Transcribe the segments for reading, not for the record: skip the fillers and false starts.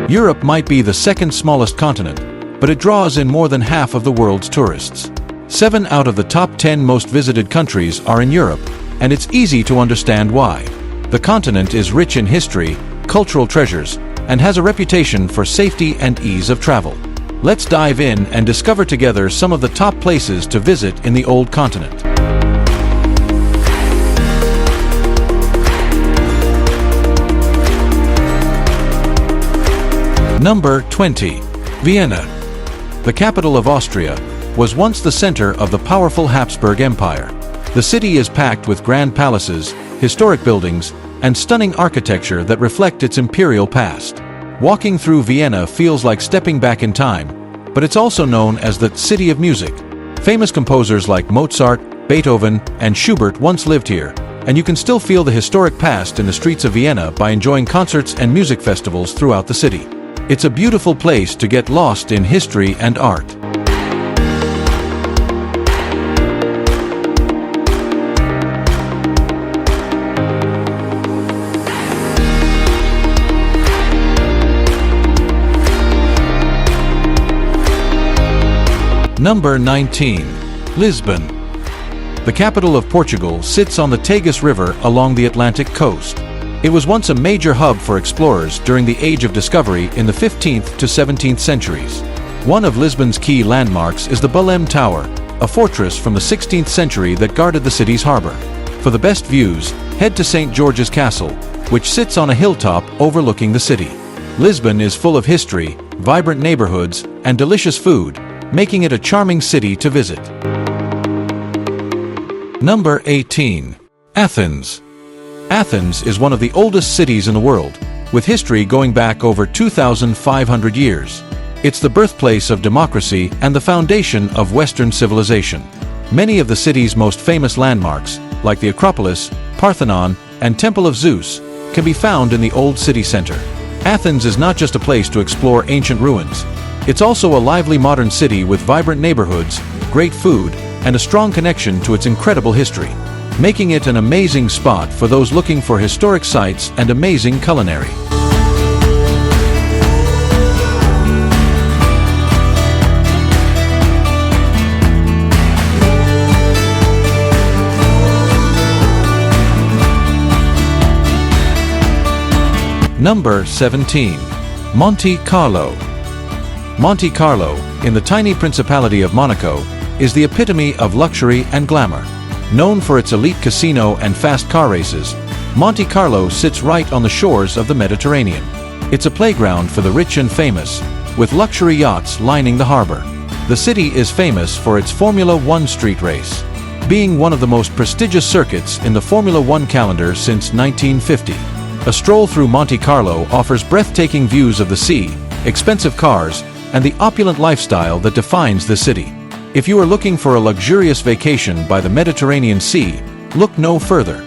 Europe might be the second smallest continent, but it draws in more than half of the world's tourists. 7 out of the top 10 most visited countries are in Europe, and it's easy to understand why. The continent is rich in history, cultural treasures, and has a reputation for safety and ease of travel. Let's dive in and discover together some of the top places to visit in the old continent. Number 20. Vienna. The capital of Austria, was once the center of the powerful Habsburg Empire. The city is packed with grand palaces, historic buildings, and stunning architecture that reflect its imperial past. Walking through Vienna feels like stepping back in time, but it's also known as the City of Music. Famous composers like Mozart, Beethoven, and Schubert once lived here, and you can still feel the historic past in the streets of Vienna by enjoying concerts and music festivals throughout the city. It's a beautiful place to get lost in history and art. Number 19. Lisbon. The capital of Portugal sits on the Tagus River along the Atlantic coast. It was once a major hub for explorers during the Age of Discovery in the 15th to 17th centuries. One of Lisbon's key landmarks is the Belém Tower, a fortress from the 16th century that guarded the city's harbor. For the best views, head to St. George's Castle, which sits on a hilltop overlooking the city. Lisbon is full of history, vibrant neighborhoods, and delicious food, making it a charming city to visit. Number 18. Athens. Athens is one of the oldest cities in the world, with history going back over 2,500 years. It's the birthplace of democracy and the foundation of Western civilization. Many of the city's most famous landmarks, like the Acropolis, Parthenon, and Temple of Zeus, can be found in the old city center. Athens is not just a place to explore ancient ruins. It's also a lively modern city with vibrant neighborhoods, great food, and a strong connection to its incredible history, making it an amazing spot for those looking for historic sites and amazing culinary. Number 17. Monte Carlo. Monte Carlo, in the tiny Principality of Monaco, is the epitome of luxury and glamour. Known for its elite casino and fast car races, Monte Carlo sits right on the shores of the Mediterranean. It's a playground for the rich and famous, with luxury yachts lining the harbor. The city is famous for its Formula One street race, being one of the most prestigious circuits in the Formula One calendar since 1950. A stroll through Monte Carlo offers breathtaking views of the sea, expensive cars, and the opulent lifestyle that defines the city. If you are looking for a luxurious vacation by the Mediterranean Sea, look no further.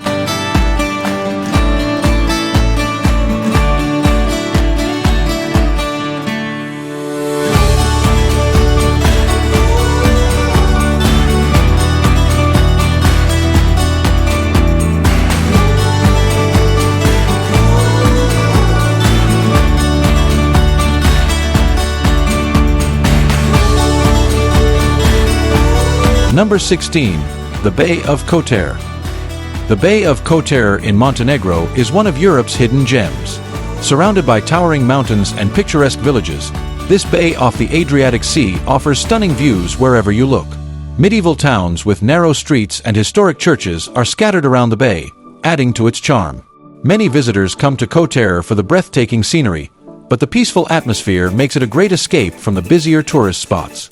Number 16. The Bay of Kotor. The Bay of Kotor in Montenegro is one of Europe's hidden gems. Surrounded by towering mountains and picturesque villages, this bay off the Adriatic Sea offers stunning views wherever you look. Medieval towns with narrow streets and historic churches are scattered around the bay, adding to its charm. Many visitors come to Kotor for the breathtaking scenery, but the peaceful atmosphere makes it a great escape from the busier tourist spots.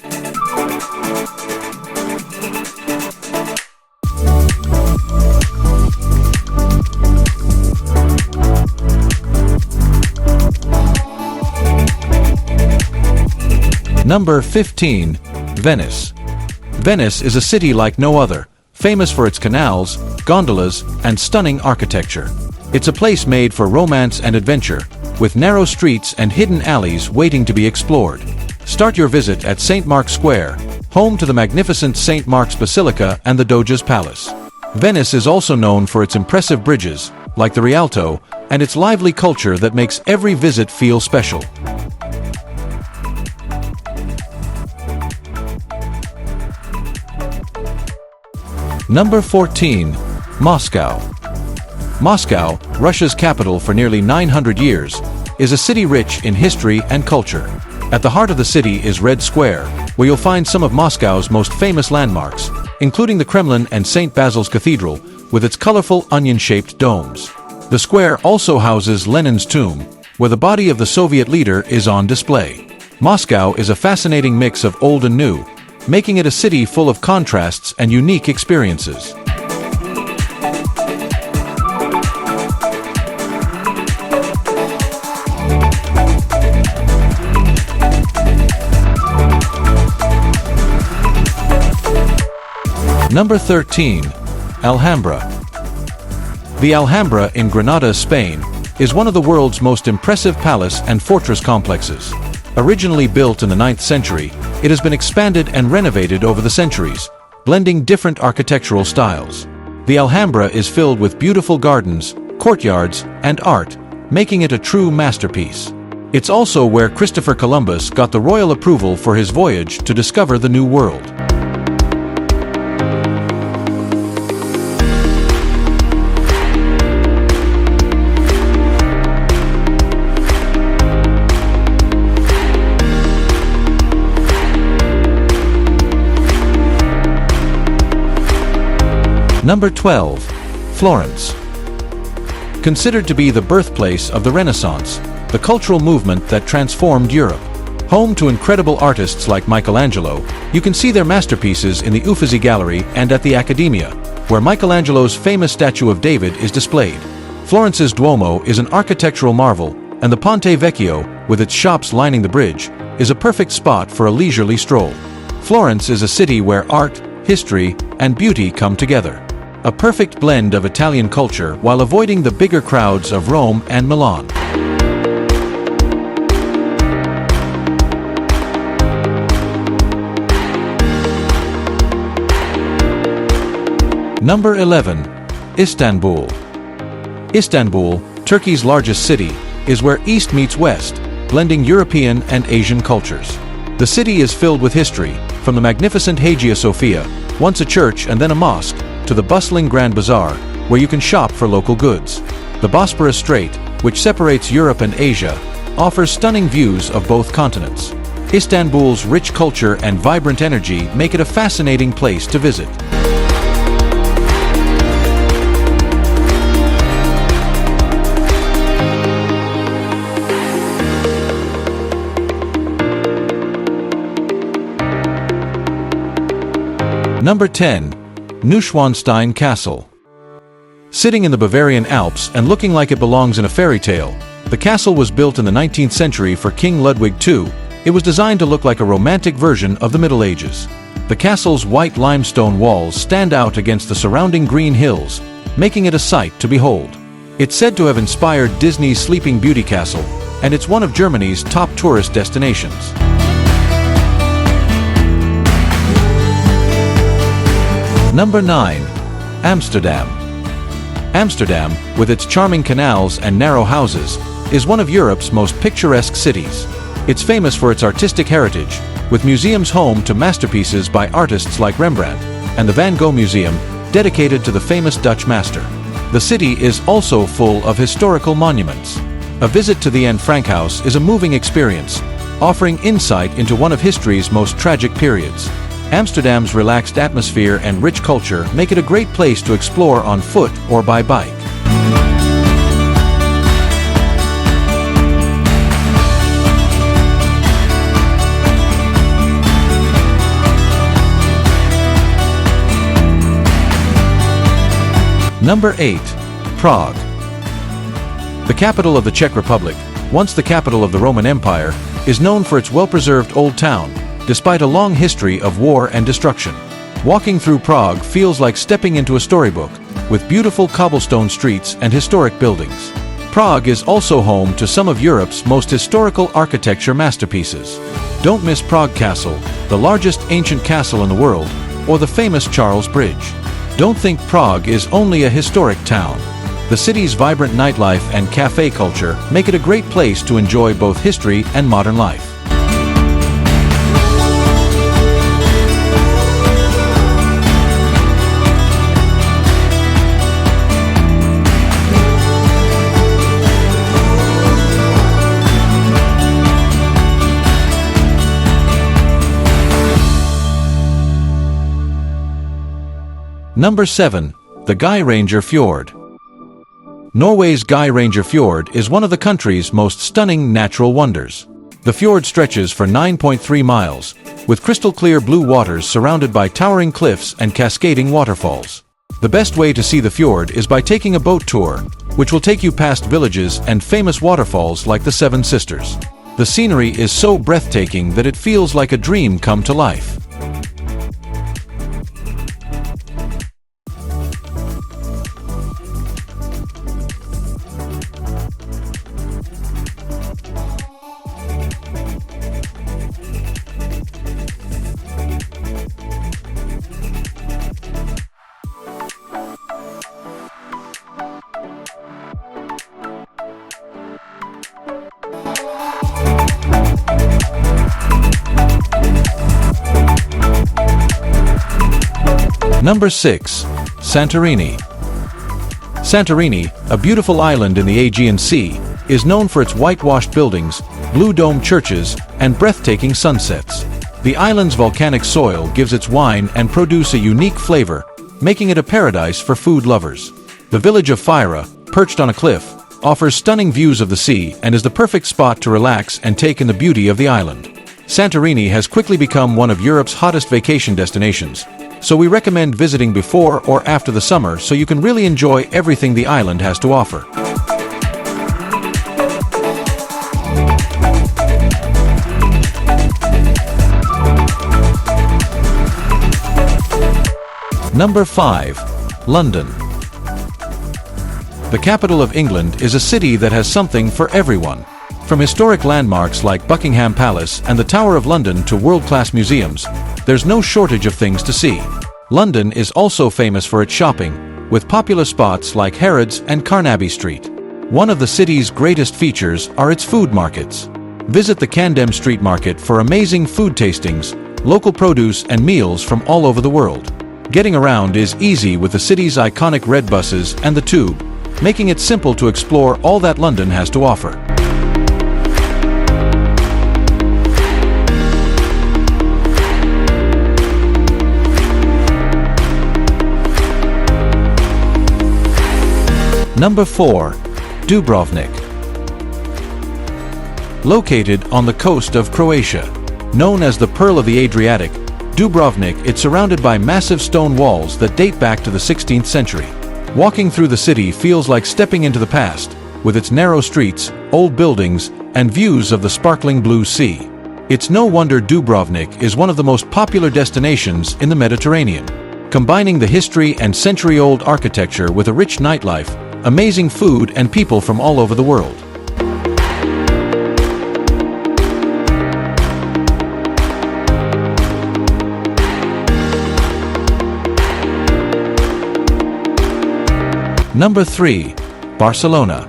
Number 15. Venice. Venice is a city like no other, famous for its canals, gondolas, and stunning architecture. It's a place made for romance and adventure, with narrow streets and hidden alleys waiting to be explored. Start your visit at St. Mark's Square, home to the magnificent St. Mark's Basilica and the Doge's Palace. Venice is also known for its impressive bridges, like the Rialto, and its lively culture that makes every visit feel special. Number 14. Moscow. Moscow, Russia's capital for nearly 900 years, is a city rich in history and culture. At the heart of the city is Red Square, where you'll find some of Moscow's most famous landmarks, including the Kremlin and St. Basil's Cathedral, with its colorful onion-shaped domes. The square also houses Lenin's tomb, where the body of the Soviet leader is on display. Moscow is a fascinating mix of old and new, making it a city full of contrasts and unique experiences. Number 13. Alhambra. The Alhambra in Granada, Spain, is one of the world's most impressive palace and fortress complexes. Originally built in the 9th century, it has been expanded and renovated over the centuries, blending different architectural styles. The Alhambra is filled with beautiful gardens, courtyards, and art, making it a true masterpiece. It's also where Christopher Columbus got the royal approval for his voyage to discover the New World. Number 12. Florence. Considered to be the birthplace of the Renaissance, the cultural movement that transformed Europe. Home to incredible artists like Michelangelo, you can see their masterpieces in the Uffizi Gallery and at the Accademia, where Michelangelo's famous statue of David is displayed. Florence's Duomo is an architectural marvel, and the Ponte Vecchio, with its shops lining the bridge, is a perfect spot for a leisurely stroll. Florence is a city where art, history, and beauty come together. A perfect blend of Italian culture while avoiding the bigger crowds of Rome and Milan. Number 11. Istanbul. Istanbul, Turkey's largest city, is where East meets West, blending European and Asian cultures. The city is filled with history, from the magnificent Hagia Sophia, once a church and then a mosque, to the bustling Grand Bazaar, where you can shop for local goods. The Bosporus Strait, which separates Europe and Asia, offers stunning views of both continents. Istanbul's rich culture and vibrant energy make it a fascinating place to visit. Number 10. Neuschwanstein Castle. Sitting in the Bavarian Alps and looking like it belongs in a fairy tale, the castle was built in the 19th century for King Ludwig II. It was designed to look like a romantic version of the Middle Ages. The castle's white limestone walls stand out against the surrounding green hills, making it a sight to behold. It's said to have inspired Disney's Sleeping Beauty Castle, and it's one of Germany's top tourist destinations. Number 9. Amsterdam. Amsterdam, with its charming canals and narrow houses, is one of Europe's most picturesque cities. It's famous for its artistic heritage, with museums home to masterpieces by artists like Rembrandt, and the Van Gogh Museum, dedicated to the famous Dutch master. The city is also full of historical monuments. A visit to the Anne Frank House is a moving experience, offering insight into one of history's most tragic periods. Amsterdam's relaxed atmosphere and rich culture make it a great place to explore on foot or by bike. Number 8. Prague. The capital of the Czech Republic, once the capital of the Roman Empire, is known for its well-preserved old town, despite a long history of war and destruction. Walking through Prague feels like stepping into a storybook, with beautiful cobblestone streets and historic buildings. Prague is also home to some of Europe's most historical architecture masterpieces. Don't miss Prague Castle, the largest ancient castle in the world, or the famous Charles Bridge. Don't think Prague is only a historic town. The city's vibrant nightlife and cafe culture make it a great place to enjoy both history and modern life. Number 7. The Geiranger Fjord. Norway's Geiranger Fjord is one of the country's most stunning natural wonders. The fjord stretches for 9.3 miles, with crystal-clear blue waters surrounded by towering cliffs and cascading waterfalls. The best way to see the fjord is by taking a boat tour, which will take you past villages and famous waterfalls like the Seven Sisters. The scenery is so breathtaking that it feels like a dream come to life. Number 6. Santorini. Santorini, a beautiful island in the Aegean Sea, is known for its whitewashed buildings, blue dome churches, and breathtaking sunsets. The island's volcanic soil gives its wine and produce a unique flavor, making it a paradise for food lovers. The village of Fjord, perched on a cliff, offers stunning views of the sea and is the perfect spot to relax and take in the beauty of the island. Santorini has quickly become one of Europe's hottest vacation destinations, so we recommend visiting before or after the summer so you can really enjoy everything the island has to offer. Number 5. London. The capital of England is a city that has something for everyone. From historic landmarks like Buckingham Palace and the Tower of London to world-class museums, there's no shortage of things to see. London is also famous for its shopping, with popular spots like Harrods and Carnaby Street. One of the city's greatest features are its food markets. Visit the Camden Street Market for amazing food tastings, local produce and meals from all over the world. Getting around is easy with the city's iconic red buses and the tube, making it simple to explore all that London has to offer. Number 4. Dubrovnik. Located on the coast of Croatia, known as the Pearl of the Adriatic, Dubrovnik is surrounded by massive stone walls that date back to the 16th century. Walking through the city feels like stepping into the past, with its narrow streets, old buildings, and views of the sparkling blue sea. It's no wonder Dubrovnik is one of the most popular destinations in the Mediterranean. Combining the history and century-old architecture with a rich nightlife, amazing food and people from all over the world. Number 3. Barcelona.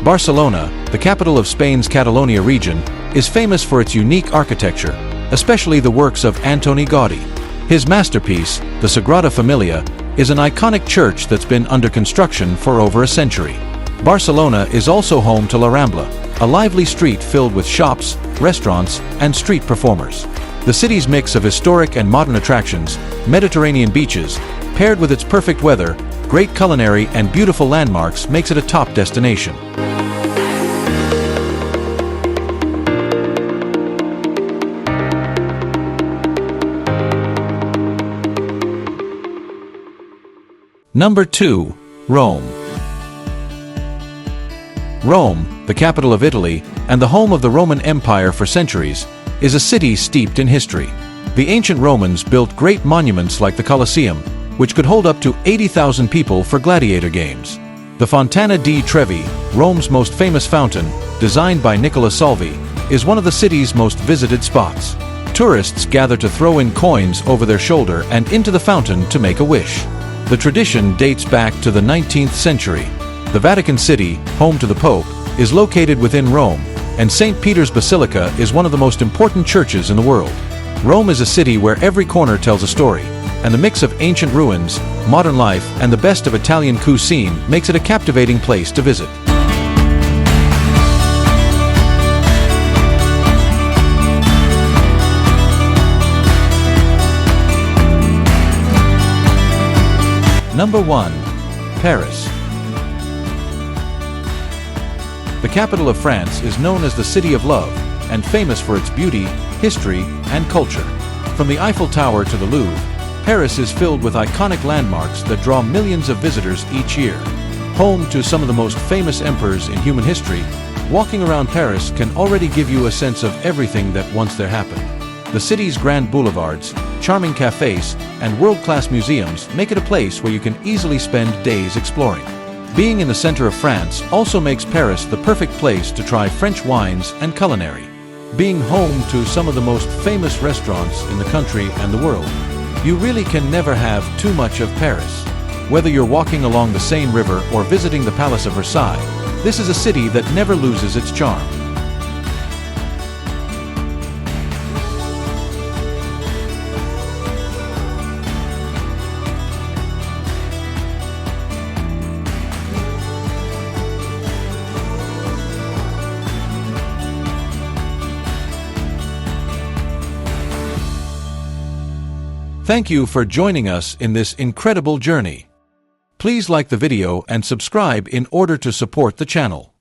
Barcelona, the capital of Spain's Catalonia region, is famous for its unique architecture, especially the works of Antoni Gaudí. His masterpiece, the Sagrada Familia, is an iconic church that's been under construction for over a century. Barcelona is also home to La Rambla, a lively street filled with shops, restaurants, and street performers. The city's mix of historic and modern attractions, Mediterranean beaches, paired with its perfect weather, great culinary and beautiful landmarks makes it a top destination. Number 2. Rome. Rome, the capital of Italy and the home of the Roman Empire for centuries, is a city steeped in history. The ancient Romans built great monuments like the Colosseum, which could hold up to 80,000 people for gladiator games. The Fontana di Trevi, Rome's most famous fountain, designed by Nicola Salvi, is one of the city's most visited spots. Tourists gather to throw in coins over their shoulder and into the fountain to make a wish. The tradition dates back to the 19th century. The Vatican City, home to the Pope, is located within Rome, and St. Peter's Basilica is one of the most important churches in the world. Rome is a city where every corner tells a story, and the mix of ancient ruins, modern life, and the best of Italian cuisine makes it a captivating place to visit. Number 1. Paris. The capital of France is known as the City of Love and famous for its beauty, history, and culture. From the Eiffel Tower to the Louvre, Paris is filled with iconic landmarks that draw millions of visitors each year. Home to some of the most famous emperors in human history, walking around Paris can already give you a sense of everything that once there happened. The city's grand boulevards, charming cafes, and world-class museums make it a place where you can easily spend days exploring. Being in the center of France also makes Paris the perfect place to try French wines and culinary. Being home to some of the most famous restaurants in the country and the world, you really can never have too much of Paris. Whether you're walking along the Seine River or visiting the Palace of Versailles, this is a city that never loses its charm. Thank you for joining us in this incredible journey. Please like the video and subscribe in order to support the channel.